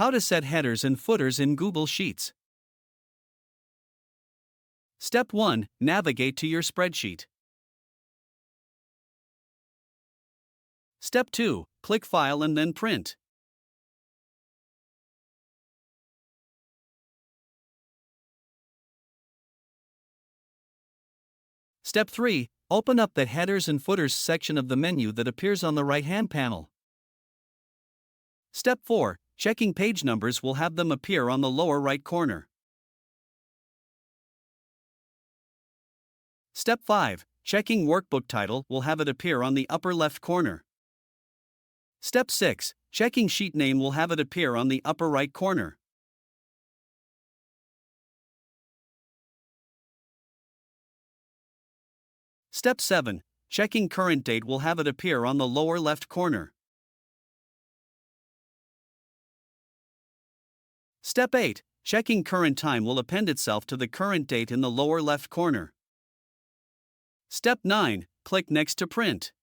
How to set headers and footers in Google Sheets. Step 1. Navigate to your spreadsheet. Step 2. Click File and then Print. Step 3. Open up the Headers and Footers section of the menu that appears on the right-hand panel. Step 4. Checking page numbers will have them appear on the lower right corner. Step 5. Checking workbook title will have it appear on the upper left corner. Step 6. Checking sheet name will have it appear on the upper right corner. Step 7. Checking current date will have it appear on the lower left corner. Step 8. Checking current time will append itself to the current date in the lower left corner. Step 9. Click Next to print.